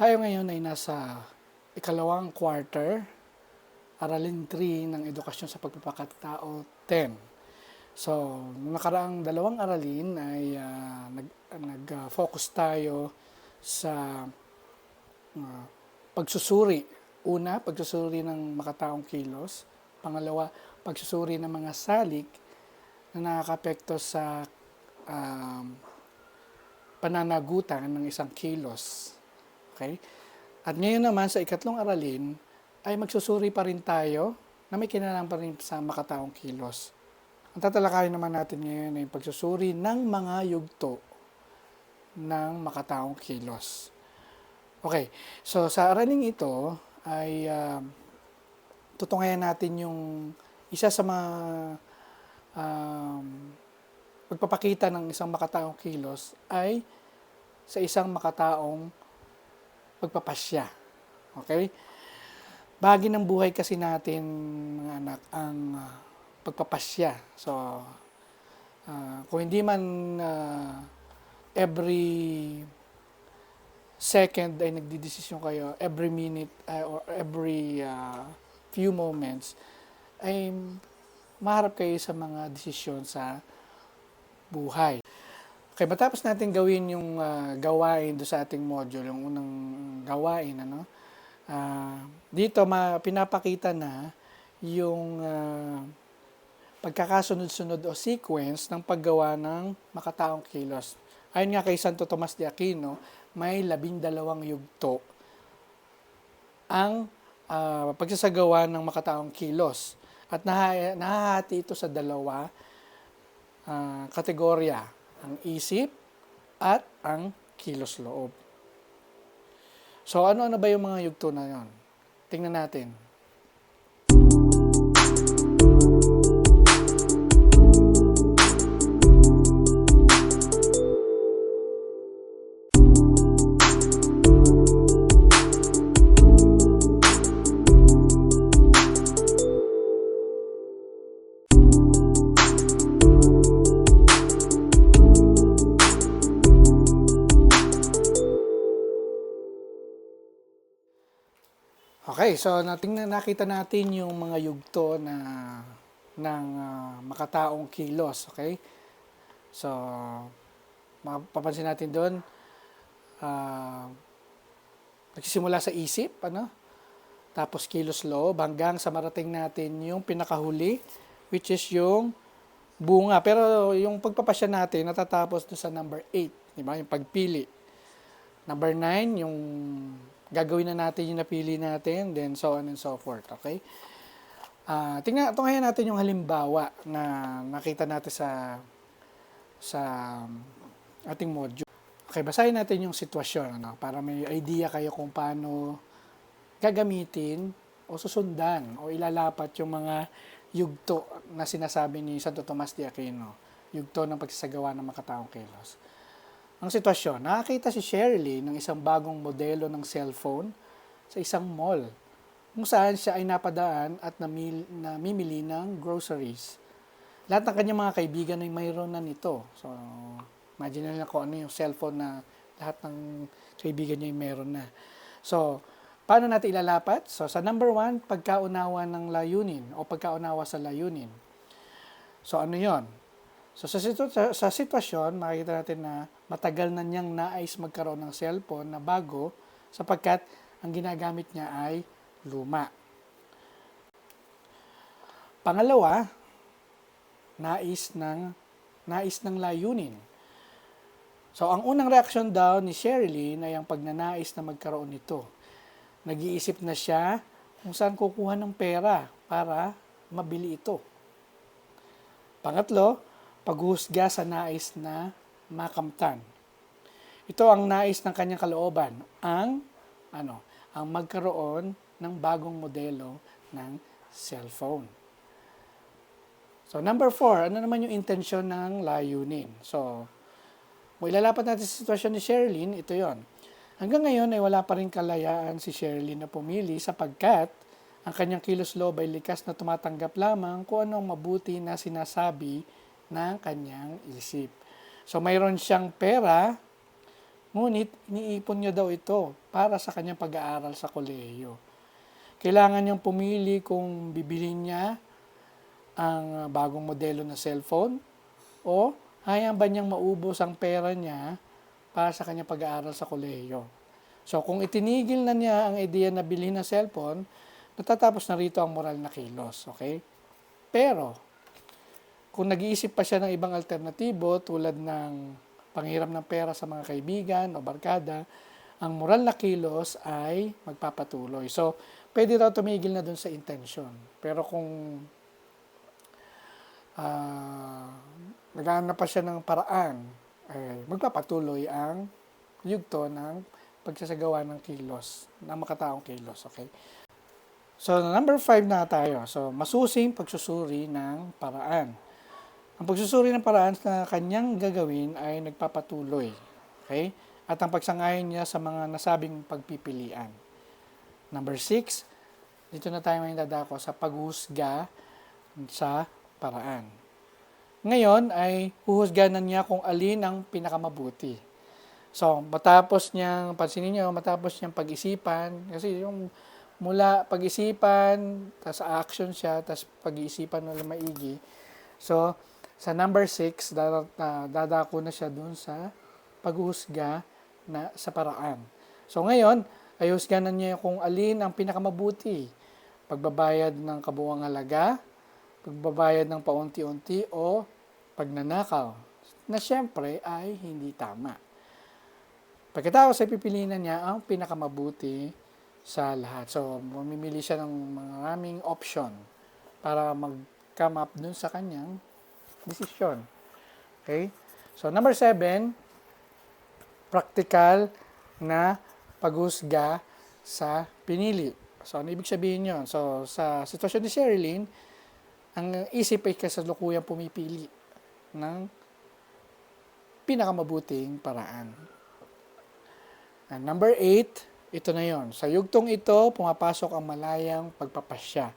Tayo ngayon ay nasa ikalawang quarter, aralin 3 ng edukasyon sa pagpapakatao 10. So, nung nakaraang dalawang aralin ay nag-focus tayo sa pagsusuri. Una, pagsusuri ng makataong kilos. Pangalawa, pagsusuri ng mga salik na nakakapekto sa pananagutan ng isang kilos. Okay? At ngayon naman sa ikatlong aralin ay magsusuri pa rin tayo na may kinalaman pa rin sa makataong kilos. Ang tatalakayin naman natin ngayon ay pagsusuri ng mga yugto ng makataong kilos. Okay, so sa araling ito ay tutunghayan natin yung isa sa mga pagpapakita ng isang makataong kilos ay sa isang makataong pagpapasya. Okay? Bahagi ng buhay kasi natin, mga anak, ang pagpapasya. So, kung hindi man every second ay nagdidesisyon kayo, every minute or every few moments, ay maharap kayo sa mga desisyon sa buhay. Okay, matapos natin gawin yung gawain do sa ating module, yung unang gawain, dito pinapakita na yung pagkakasunod-sunod o sequence ng paggawa ng makataong kilos. Ayon nga kay Santo Tomas de Aquino, may 12 yugto ang pagsasagawa ng makataong kilos. At nahahati ito sa dalawa kategorya, ang isip at ang kilos loob. So ano-ano ba yung mga yugto na yon? Tingnan natin. Okay, so nakita natin yung mga yugto ng makataong kilos, okay? So, mapapansin natin doon, nagsisimula sa isip, tapos kilos loob, hanggang sa marating natin yung pinakahuli, which is yung bunga. Pero yung pagpapasya natin, natatapos doon sa number 8, di ba? Yung pagpili. Number 9, yung gagawin na natin yung napili natin, then so on and so forth, okay? Tunghayan natin yung halimbawa na nakita natin sa ating module. Okay, basahin natin yung sitwasyon, para may idea kayo kung paano gagamitin o susundan o ilalapat yung mga yugto na sinasabi ni Santo Tomas de Aquino, yugto ng pagsasagawa ng makataong kilos. Ang sitwasyon, nakakita si Shirley ng isang bagong modelo ng cellphone sa isang mall kung saan siya ay napadaan at namimili ng groceries. Lahat ng kanyang mga kaibigan ay mayroon na nito. So, imagine nila kung ano yung cellphone na lahat ng kaibigan niya ay mayroon na. So, paano natin ilalapat? So, sa number 1, pagkaunawa ng layunin o pagkaunawa sa layunin. So, ano yon? So, sa sitwasyon, makikita natin na matagal na niyang nais magkaroon ng cellphone na bago sapagkat ang ginagamit niya ay luma. Pangalawa, nais ng layunin. So, ang unang reaksyon daw ni Sherilyn ay ang pagnanais na magkaroon nito. Nag-iisip na siya kung saan kukuha ng pera para mabili ito. Pangatlo, paghuhusga sa nais na makamtan. Ito ang nais ng kanyang kalooban, ang magkaroon ng bagong modelo ng cellphone. So, number 4, ano naman yung intensyon ng layunin? So, kung ilalapat natin sa sitwasyon ni Sherilyn, ito yon. Hanggang ngayon ay wala pa rin kalayaan si Sherilyn na pumili sapagkat ang kanyang kilos loob ay likas na tumatanggap lamang kung anong mabuti na sinasabi ng kanyang isip. So, mayroon siyang pera, Ngunit, iniipon niya daw ito para sa kanyang pag-aaral sa kolehiyo. Kailangan niyang pumili kung bibilhin niya ang bagong modelo na cellphone o hayaan ba niyang maubos ang pera niya para sa kanyang pag-aaral sa kolehiyo. So kung itinigil na niya ang ideya na bilhin ng cellphone, natatapos na rito ang moral na kilos. Okay? Pero, kung nag-iisip pa siya ng ibang alternatibo tulad ng panghiram ng pera sa mga kaibigan o barkada, ang moral na kilos ay magpapatuloy. So, pwede raw tumigil na dun sa intention. Pero kung naghahanap pa siya ng paraan, magpapatuloy ang yugto ng pagsasagawa ng kilos, ng makataong kilos. Okay? So, number 5 na tayo. So, masusing pagsusuri ng paraan. Ang pagsusuri ng paraan na kanyang gagawin ay nagpapatuloy. Okay? At ang pagsangayon niya sa mga nasabing pagpipilian. Number 6, dito na tayo ngayon dadako sa paghusga sa paraan. Ngayon ay huhusgahan niya kung alin ang pinakamabuti. So, matapos niyang, pansinin niyo, matapos niyang pag-isipan, kasi yung mula pag-isipan, tas action siya, tas pag-iisipan na maigi. So, sa number 6, dadako na siya dun sa paghuhusga na sa paraan. So, ngayon, ay husgahan niya kung alin ang pinakamabuti. Pagbabayad ng kabuuang halaga, pagbabayad ng paunti-unti, o pagnanakaw. Na siyempre ay hindi tama. Pagkatapos ay pipiliin niya ang pinakamabuti sa lahat. So, mamimili siya ng maraming option para mag-come up dun sa kanyang desisyon. Okay? So, number 7, practical na paghusga sa pinili. So, ano ibig sabihin yun? So, sa sitwasyon ni Sherilyn, ang isip ay kasalukuyang pumipili ng pinakamabuting paraan. And number 8, ito na yon. Sa yugtong ito, pumapasok ang malayang pagpapasya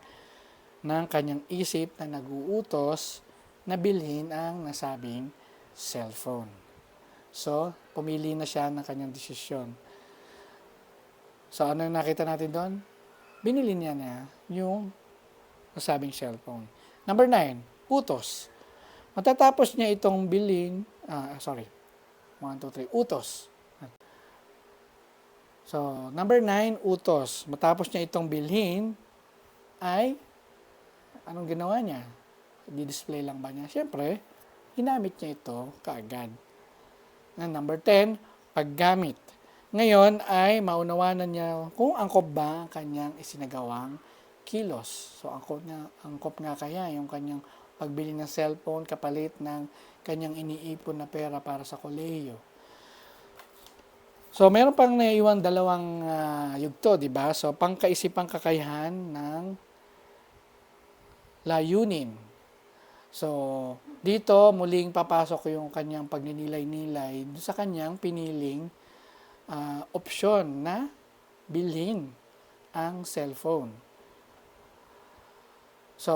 ng kanyang isip na nag-uutos na bilhin ang nasabing cellphone. So, pumili na siya ng kanyang desisyon. So, ano yung nakita natin doon? Binili niya yung nasabing cellphone. Number 9, utos. Matatapos niya itong bilhin, 1, 2, 3, utos. So, number 9, utos. Matapos niya itong bilhin, ay, anong ginawa niya? Di-display lang ba niya? Siyempre, ginamit niya ito kaagad. And number 10, paggamit. Ngayon ay maunawanan niya kung angkop ba ang kanyang isinagawang kilos. So, angkop nga kaya yung kanyang pagbili ng cellphone kapalit ng kanyang iniipon na pera para sa kolehiyo. So, meron pang naiiwang dalawang yugto, di ba? So, pangkaisipang kakayahan ng layunin. So, dito muling papasok yung kanyang pagninilay-nilay sa kanyang piniling opsyon na bilhin ang cellphone. So,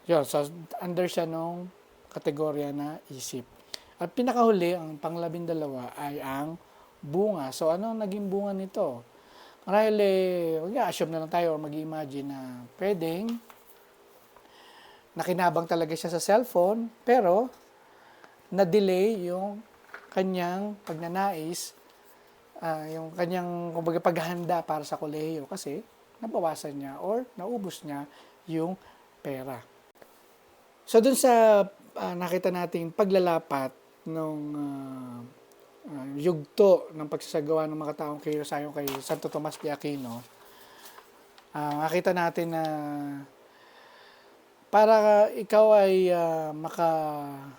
yun. So, under siya nung kategorya na isip. At pinakahuli, ang pang-12 ay ang bunga. So, ano naging bunga nito? Marahil, mag-assume na lang tayo o mag-imagine na pwedeng nakinabang talaga siya sa cellphone, pero na-delay yung kanyang pagnanais, yung kanyang kumbaga paghahanda para sa kolehiyo kasi nabawasan niya or naubos niya yung pera. So, dun sa nakita nating paglalapat nung yugto ng pagsasagawa ng mga taong kilos ayon kay Santo Tomas de Aquino, nakita natin na para ikaw ay makagawa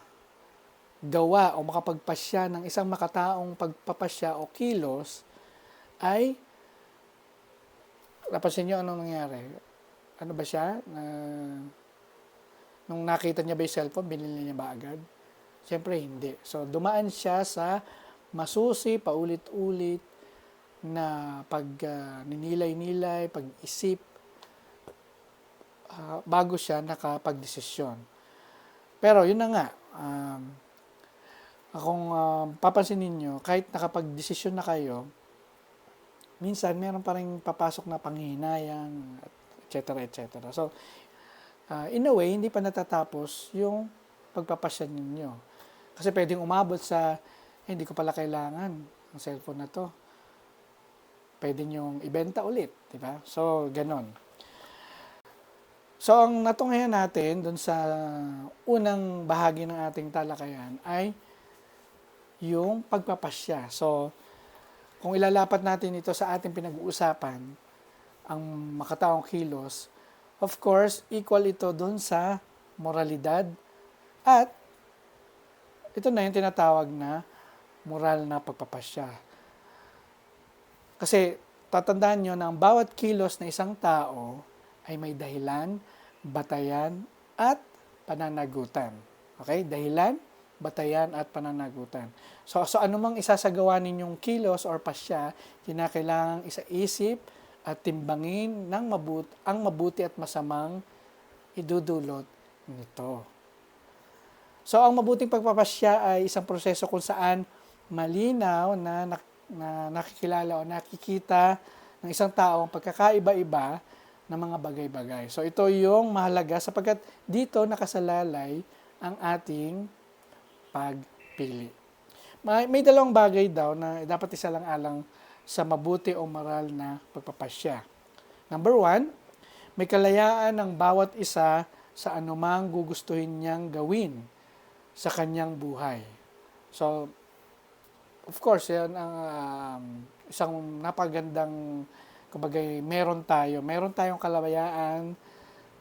o makapagpasya ng isang makataong pagpapasya o kilos, ay napansin nyo anong nangyari? Ano ba siya? Nung nakita niya ba yung cellphone, binili niya ba agad? Siyempre hindi. So, dumaan siya sa masusi, paulit-ulit na pag-ninilay-nilay, pag-isip, bago siya nakapag-desisyon. Pero, yun na nga, Kung papansin ninyo, kahit nakapag-desisyon na kayo, minsan meron pa rin papasok na panghihinayang, etc. etc. So, in a way, hindi pa natatapos yung pagpapasya ninyo. Kasi pwedeng umabot sa, hindi ko pala kailangan ang cellphone na to. Pwede nyong ibenta ulit, di ba? So, ganon. So, ang natunghayan natin dun sa unang bahagi ng ating talakayan ay yung pagpapasya. So, kung ilalapat natin ito sa ating pinag-uusapan, ang makataong kilos, of course, equal ito dun sa moralidad at ito na yung tinatawag na moral na pagpapasya. Kasi tatandaan nyo na ang bawat kilos na isang tao ay may dahilan, batayan, at pananagutan. Okay? Dahilan, batayan, at pananagutan. So anumang isasagawa ninyong kilos or pasya, kinakailangang isaisip at timbangin ng ang mabuti at masamang idudulot nito. So ang mabuting pagpapasya ay isang proseso kung saan malinaw na nakikilala o nakikita ng isang tao ang pagkakaiba-iba ng mga bagay-bagay. So ito yung mahalaga sapagkat dito nakasalalay ang ating pagpili. May dalawang bagay daw na dapat isalang-alang sa mabuti o moral na pagpapasya. Number 1, may kalayaan ng bawat isa sa anumang gugustuhin niyang gawin sa kanyang buhay. So, of course, yan ang isang napagandang, kumbaga, meron tayong kalayaan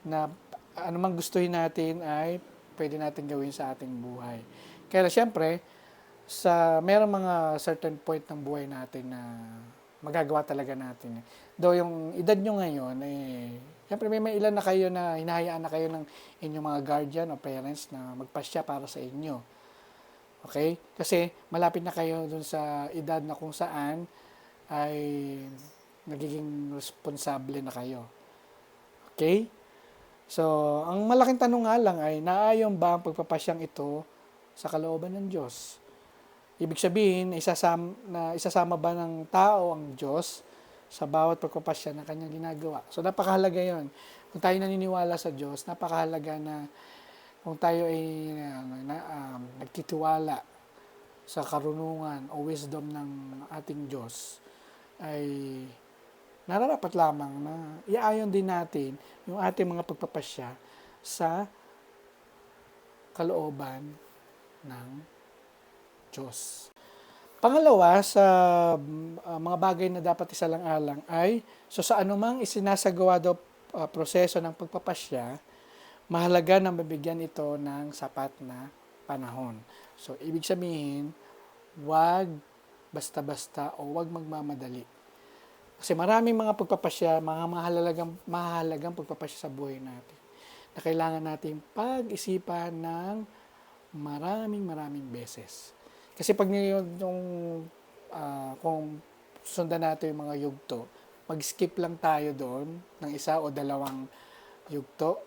na anumang gustuhin natin ay pwede natin gawin sa ating buhay. Kaya siyempre, meron mga certain point ng buhay natin na magagawa talaga natin. Though yung edad nyo ngayon, siyempre may ilan na kayo na hinahayaan na kayo ng inyong mga guardian o parents na magpasya para sa inyo. Okay? Kasi malapit na kayo dun sa edad na kung saan ay nagiging responsable na kayo. Okay? So, ang malaking tanong nga lang ay naayon ba ang pagpapasyang ito sa kalooban ng Diyos? Ibig sabihin, isasama ba ng tao ang Diyos sa bawat pagpapasya na kanyang ginagawa? So, napakahalaga yon. Kung tayo naniniwala sa Diyos, napakahalaga na kung tayo ay nagtitiwala sa karunungan o wisdom ng ating Diyos, ay nararapat lamang na iaayon din natin yung ating mga pagpapasya sa kalooban ng Diyos. Pangalawa, sa mga bagay na dapat isalang-alang ay, so sa anumang isinasagawa daw proseso ng pagpapasya, mahalaga na mabigyan ito ng sapat na panahon. So, ibig sabihin, wag basta-basta o wag magmamadali. Kasi maraming mga pagpapasya, mga mahalagang pagpapasya sa buhay natin na kailangan natin pag-isipan ng maraming beses. Kasi pag kung sundan natin yung mga yugto, mag-skip lang tayo doon ng isa o dalawang yugto,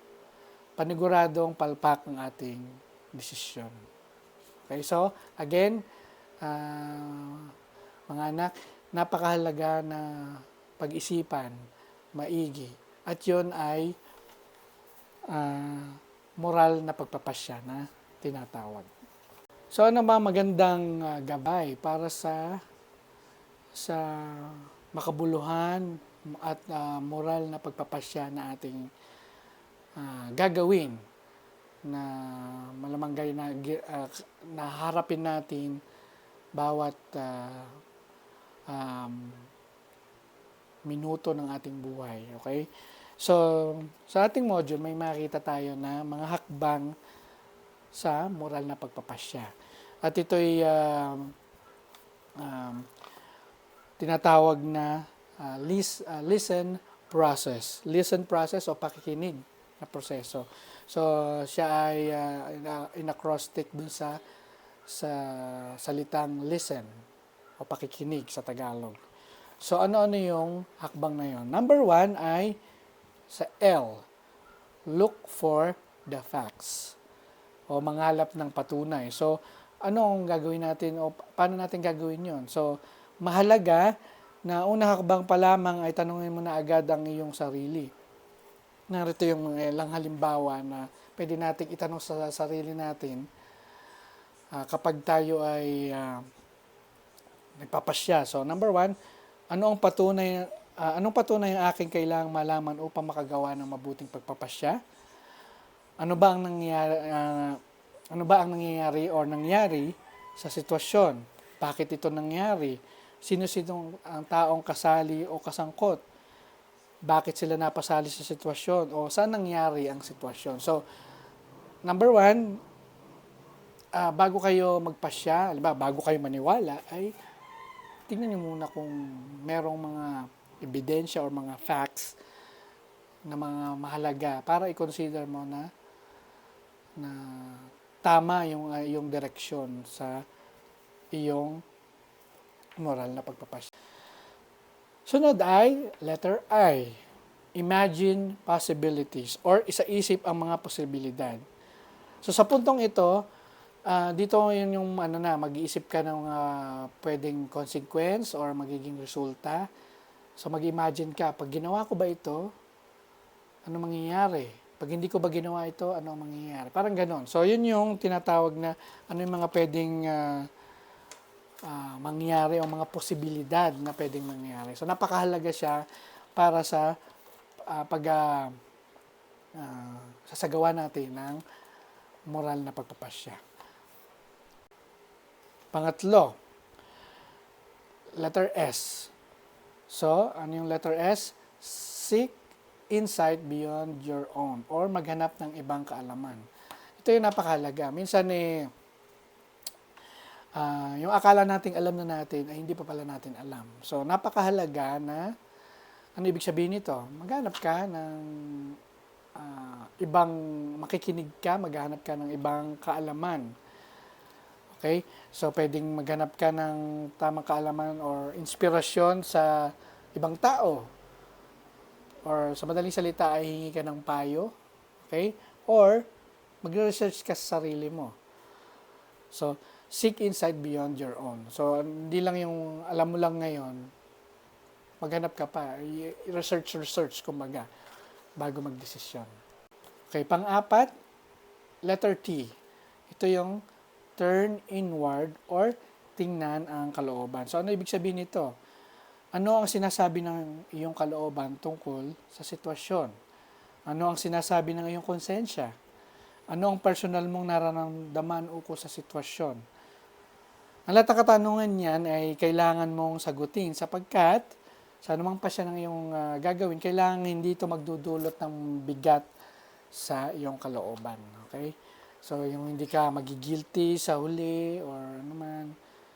paniguradong palpak ang ating desisyon. Okay, so again, mga anak, napakahalaga na pag-isipan, maigi. At yun ay moral na pagpapasya na tinatawag. So ano ba magandang gabay para sa makabuluhan at moral na pagpapasya na ating gagawin na malamanggay na harapin natin bawat minuto ng ating buhay. Okay? So, sa ating module, may makita tayo na mga hakbang sa moral na pagpapasya. At ito'y tinatawag na listen process. Listen process o pakikinig na proseso. So, siya ay in acrostic dun sa salitang listen o pakikinig sa Tagalog. So, ano-ano yung hakbang na yon? Number 1 ay sa L, look for the facts o manghalap ng patunay. So, anong gagawin natin o paano natin gagawin yon. So, mahalaga na unang hakbang pa lamang ay tanungin mo na agad ang iyong sarili. Narito yung mga ilang halimbawa na pwede nating itanong sa sarili natin kapag tayo ay nagpapasya. So, number one, anong patunay ang aking kailangang malaman upang makagawa ng mabuting pagpapasya? Ano ba ang nangyayari or nangyari sa sitwasyon? Bakit ito nangyari? Sino-sino ang taong kasali o kasangkot? Bakit sila napasali sa sitwasyon? O saan nangyari ang sitwasyon? So, number one, bago kayo magpasya, bago kayo maniwala, ay tingnan niyo muna kung merong mga ebidensya or mga facts na mga mahalaga para i-consider mo na tama yung direksyon sa iyong moral na pagpapasya. Sunod ay letter I. Imagine possibilities or isa-isip ang mga posibilidad. So sa puntong ito, dito yun yung mag-iisip ka ng pwedeng consequence or magiging resulta. So mag-imagine ka, pag ginawa ko ba ito, ano mangyayari? Pag hindi ko ba ginawa ito, ano mangyayari? Parang ganon. So yun yung tinatawag na ano yung mga pwedeng mangyari o mga posibilidad na pwedeng mangyari. So napakahalaga siya para sa sasagawa natin ng moral na pagpapasya. Pangatlo, letter S. So, ano yung letter S? Seek insight beyond your own or maghanap ng ibang kaalaman. Ito yung napakahalaga. Minsan yung akala nating alam na natin ay hindi pa pala natin alam. So, napakahalaga na ano ibig sabihin nito? Maghanap ka ng makikinig ka, maghanap ka ng ibang kaalaman. Okay? So, pwedeng maghanap ka ng tamang kaalaman or inspirasyon sa ibang tao. Or sa madaling salita ay hingi ka ng payo. Okay? Or magre-research ka sa sarili mo. So, seek insight beyond your own. So, hindi lang yung alam mo lang ngayon, maghanap ka pa. Research, kumbaga, bago magdesisyon. Okay, pang-apat, letter T. Ito yung turn inward or tingnan ang kalooban. So, ano ibig sabihin nito? Ano ang sinasabi ng iyong kalooban tungkol sa sitwasyon? Ano ang sinasabi ng iyong konsensya? Ano ang personal mong nararamdaman ukol sa sitwasyon? Ang lahat ng katanungan niyan ay kailangan mong sagutin sapagkat sa anumang pasya ng iyong gagawin, kailangan hindi ito magdudulot ng bigat sa iyong kalooban. Okay? So, yung hindi ka magigilty sa huli or ano man.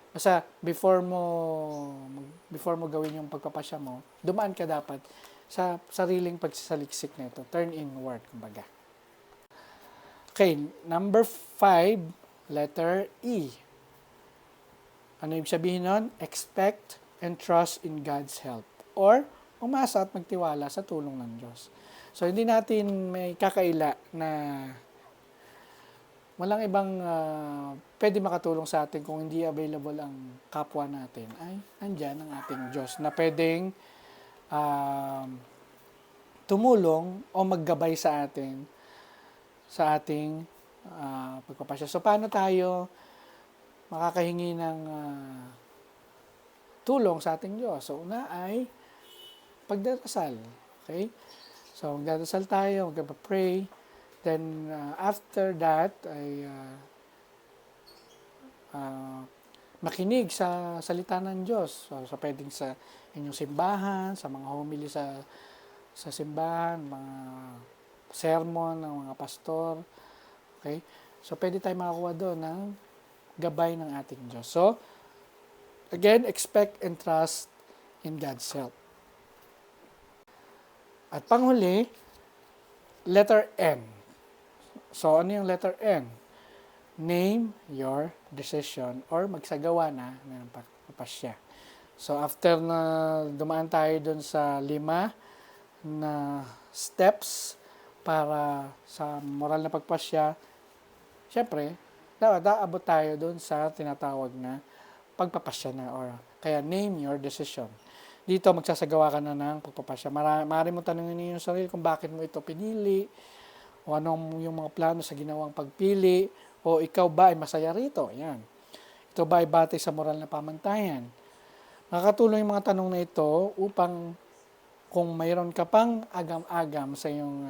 Basta before mo gawin yung pagpapasya mo, dumaan ka dapat sa sariling pagsasaliksik nito. Turn inward, kumbaga. Okay, number 5, letter E. Ano ibig sabihin nun? Expect and trust in God's help. Or, umasa at magtiwala sa tulong ng Diyos. So, hindi natin may kakaila na walang ibang pwede makatulong sa atin kung hindi available ang kapwa natin ay nandyan ang ating Diyos na pwedeng tumulong o maggabay sa atin sa ating pagpapasya. So, paano tayo makakahingi ng tulong sa ating Diyos? So, una ay pagdarasal. Okay? So, magdadasal tayo, magpapray. Then, after that, ay makinig sa salita ng Diyos. So pwedeng sa inyong simbahan, sa mga homily sa simbahan, mga sermon ng mga pastor. Okay? So, pwede tayo makakuha doon ng gabay ng ating Diyos. So, again, expect and trust in God's help. At panghuli, letter N. So, ano yung letter N? Name your decision or magsagawa na ng pagpapasya. So, after na dumaan tayo dun sa 5 na steps para sa moral na pagpasya, syempre, aabot tayo doon sa tinatawag na pagpapasya na or kaya name your decision. Dito magsasagawa ka na ng pagpapasya. Maaari mo tanungin yung sarili kung bakit mo ito pinili o anong yung mga plano sa ginawang pagpili o ikaw ba ay masaya rito. Yan. Ito ba ay batay sa moral na pamantayan? Makakatulong yung mga tanong na ito upang kung mayroon ka pang agam-agam sa iyong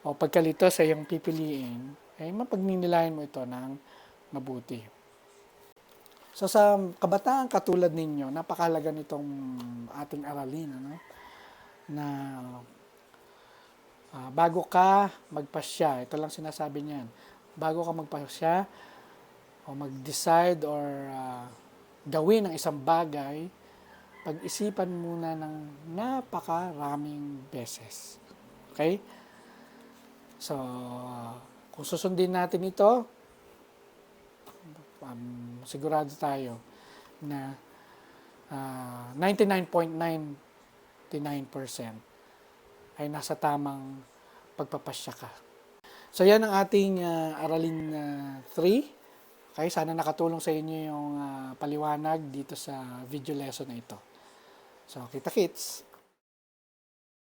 o pagkalito sa iyong pipiliin, ay mapagninilayan mo ito ng mabuti. So sa kabataan katulad ninyo, napakahalaga nitong ating aralin, ano? Na bago ka magpasya, ito lang sinasabi niyan, bago ka magpasya o mag-decide or gawin ang isang bagay, pag-isipan muna ng napakaraming beses. Okay? So, kung susundin natin ito, sigurado tayo na 99.99% ay nasa tamang pagpapasya ka. So, yan ang ating aralin 3. Okay, sana nakatulong sa inyo yung paliwanag dito sa video lesson na ito. So, kita-kits!